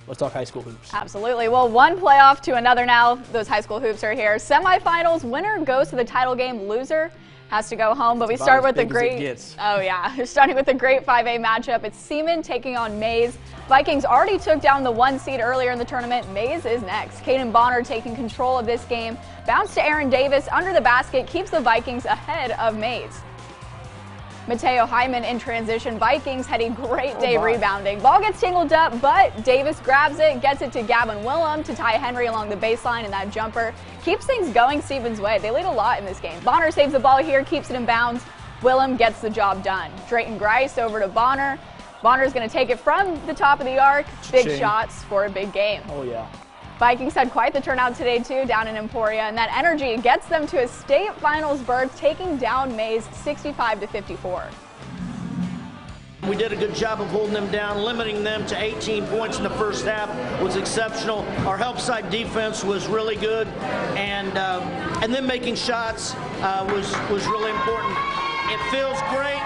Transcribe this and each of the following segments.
let's talk high school hoops. Absolutely. Well, one playoff to another now. Those high school hoops are here. Semifinals, winner goes to the title game, loser has to go home. But we start with the great, oh yeah, we're starting with the great 5A matchup. It's Seaman taking on Mays. Vikings already took down the 1 seed earlier in the tournament. Mays is next. Caden Bonner taking control of this game. Bounce to Aaron Davis under the basket, keeps the Vikings ahead of Mays. Mateo Hyman in transition. Vikings had a great day rebounding. Ball gets tangled up, but Davis grabs it, gets it to Gavin Willem to Ty Henry along the baseline, and that jumper keeps things going Stevens' way. They lead a lot in this game. Bonner saves the ball here, keeps it in bounds. Willem gets the job done. Drayton Grice over to Bonner. Bonner's going to take it from the top of the arc. Big shots for a big game. Oh, yeah. Vikings had quite the turnout today, too, down in Emporia, and that energy gets them to a state finals berth, taking down Mays 65-54. We did a good job of holding them down, limiting them to 18 points in the first half was exceptional. Our help side defense was really good, and then making shots was really important. It feels great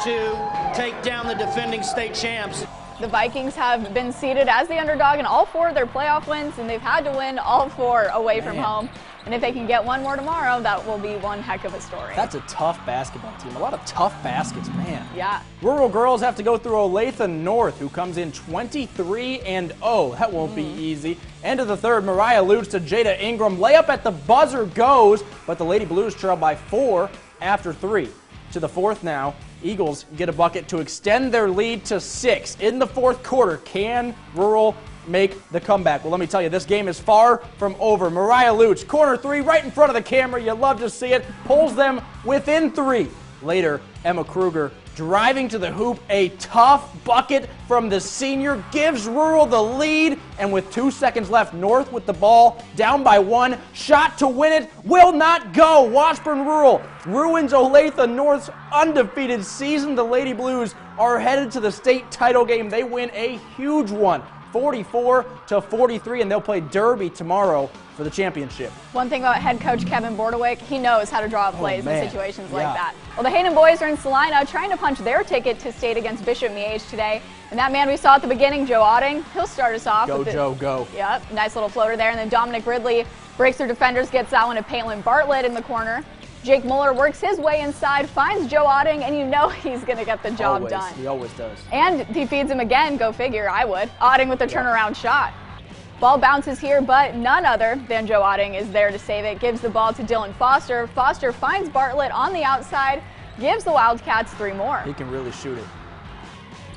to take down the defending state champs. The Vikings have been seeded as the underdog in all 4 of their playoff wins, and they've had to win all 4 away from home. And if they can get one more tomorrow, that will be one heck of a story. That's a tough basketball team. A lot of tough baskets, man. Yeah. Rural girls have to go through Olathe North, who comes in 23-0. That won't be easy. End of the third, Mariah Lutz to Jada Ingram. Layup at the buzzer goes, but the Lady Blues trail by 4 after 3. To the fourth now. Eagles get a bucket to extend their lead to 6. In the fourth quarter, can Rural make the comeback? Well, let me tell you, this game is far from over. Mariah Lutz, corner 3, right in front of the camera. You love to see it. Pulls them within 3. Later, Emma Kruger driving to the hoop. A tough bucket from the senior gives Rural the lead. And with 2 seconds left, North with the ball, down by 1. Shot to win it, will not go. Washburn Rural ruins Olathe North's undefeated season. The Lady Blues are headed to the state title game. They win a huge one, 44-43, and they'll play Derby tomorrow for the championship. One thing about head coach Kevin Bordewick, he knows how to draw up plays in situations like that. Well, the Hayden boys are in Salina trying to punch their ticket to state against Bishop Miege today. And that man we saw at the beginning, Joe Otting, he'll start us off. Go, Joe, go. Yep, nice little floater there. And then Dominic Ridley breaks through defenders, gets that one to Payton Bartlett in the corner. Jake Muller works his way inside, finds Joe Otting, and you know he's going to get the job done. He always does. And he feeds him again, go figure, I would. Otting with the turnaround shot. Ball bounces here, but none other than Joe Otting is there to save it. Gives the ball to Dylan Foster. Foster finds Bartlett on the outside, gives the Wildcats 3 more. He can really shoot it.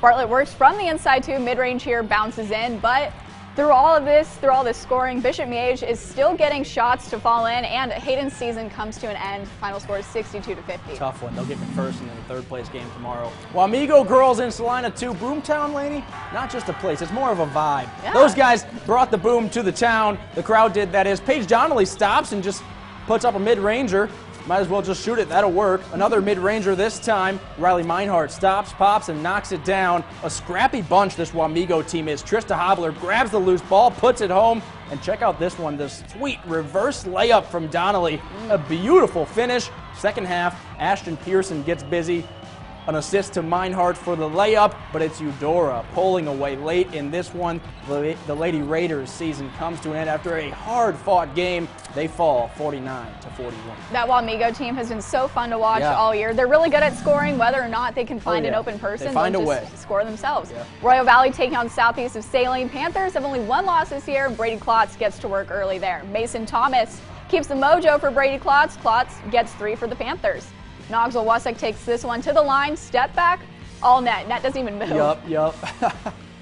Bartlett works from the inside too, mid-range here, bounces in, but through all this scoring, Bishop Miege is still getting shots to fall in, and Hayden's season comes to an end. Final score is 62-50. Tough one. They'll get McPherson in the third place game tomorrow. Wamego girls in Salina too. Boomtown, Laney, not just a place, it's more of a vibe. Yeah. Those guys brought the boom to the town. The crowd did, that is. Paige Donnelly stops and just puts up a mid-ranger. Might as well just shoot it. That'll work. Another mid-ranger this time. Riley Meinhardt stops, pops, and knocks it down. A scrappy bunch this Wamego team is. Trista Hobler grabs the loose ball, puts it home. And check out this one, this sweet reverse layup from Donnelly. A beautiful finish. Second half, Ashton Pearson gets busy. An assist to Meinhardt for the layup, but it's Eudora pulling away late in this one. The Lady Raiders season comes to an end after a hard-fought game. They fall 49-41. That Wamego team has been so fun to watch all year. They're really good at scoring, whether or not they can find an open person. They find a way. Score themselves. Royal Valley taking on Southeast of Saline. Panthers have only 1 loss this year. Brady Klotz gets to work early there. Mason Thomas keeps the mojo for Brady Klotz. Klotz gets 3 for the Panthers. Knoxville Wussack takes this one to the line, step back, all net. Net doesn't even move. Yup.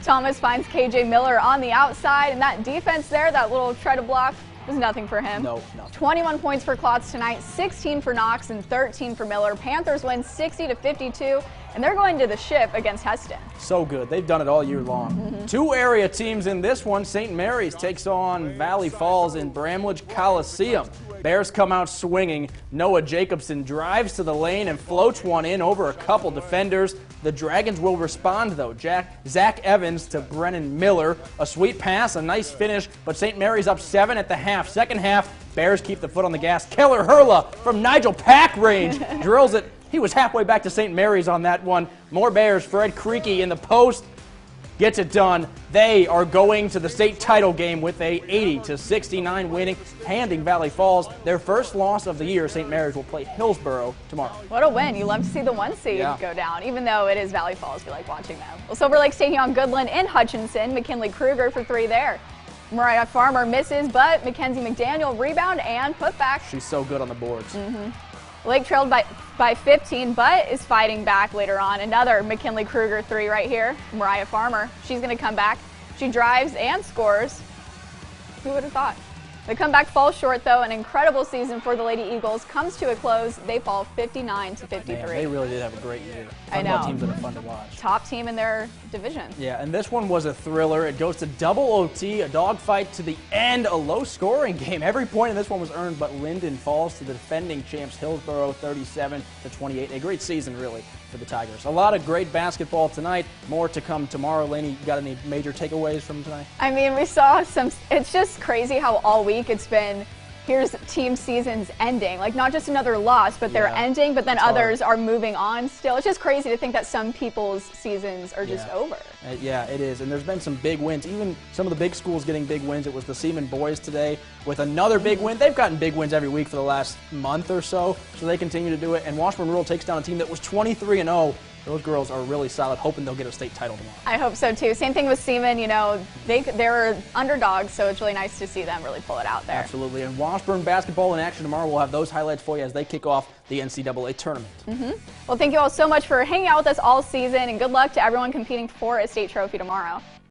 Thomas finds KJ Miller on the outside, and that defense there, that little try to block, was nothing for him. No, nothing. 21 points for Klotz tonight, 16 for Knox, and 13 for Miller. Panthers win 60-52, and they're going to the Ship against Heston. So good. They've done it all year long. 2 area teams in this one. St. Mary's takes on Valley Falls in Bramlage Coliseum. Bears come out swinging. Noah Jacobson drives to the lane and floats one in over a couple defenders. The Dragons will respond, though. Zach Evans to Brennan Miller. A sweet pass, a nice finish, but St. Mary's up 7 at the half. Second half, Bears keep the foot on the gas. Keller Hurla from Nigel Pack range drills it. He was halfway back to St. Mary's on that one. More Bears. Fred Creaky in the post. gets it done. They are going to the state title game with a 80-69 winning, handing Valley Falls their first loss of the year. St. Mary's will play Hillsboro tomorrow. What a win. You love to see the 1 seed go down, even though it is Valley Falls. We like watching them. Well, Silver Lake's taking on Goodland in Hutchinson. McKinley Kruger for 3 there. Mariah Farmer misses, but Mackenzie McDaniel rebound and put back. She's so good on the boards. Lake trailed by 15, but is fighting back later on. Another McKinley Kruger 3 right here. Mariah Farmer, she's going to come back. She drives and scores. Who would have thought? The comeback falls short, though. An incredible season for the Lady Eagles comes to a close. They fall 59-53. Man, they really did have a great year. I know. Teams that are fun to watch. Top team in their division. Yeah, and this one was a thriller. It goes to double OT, a dogfight to the end, a low-scoring game. Every point in this one was earned, but Linden falls to the defending champs Hillsboro 37-28. A great season, really, for the Tigers. A lot of great basketball tonight. More to come tomorrow. Lainey, you got any major takeaways from tonight? I mean, we saw some. It's just crazy how all week it's been, here's team seasons ending. Like, not just another loss, but they're ending, but then others are moving on still. It's just crazy to think that some people's seasons are just over. Yeah, it is. And there's been some big wins. Even some of the big schools getting big wins. It was the Seaman boys today with another big win. They've gotten big wins every week for the last month or so they continue to do it. And Washburn Rural takes down a team that was 23-0. Those girls are really solid, hoping they'll get a state title tomorrow. I hope so, too. Same thing with Seaman. You know, they're underdogs, so it's really nice to see them really pull it out there. Absolutely. And Washburn basketball in action tomorrow. We'll have those highlights for you as they kick off the NCAA tournament. Well, thank you all so much for hanging out with us all season, and good luck to everyone competing for a state trophy tomorrow.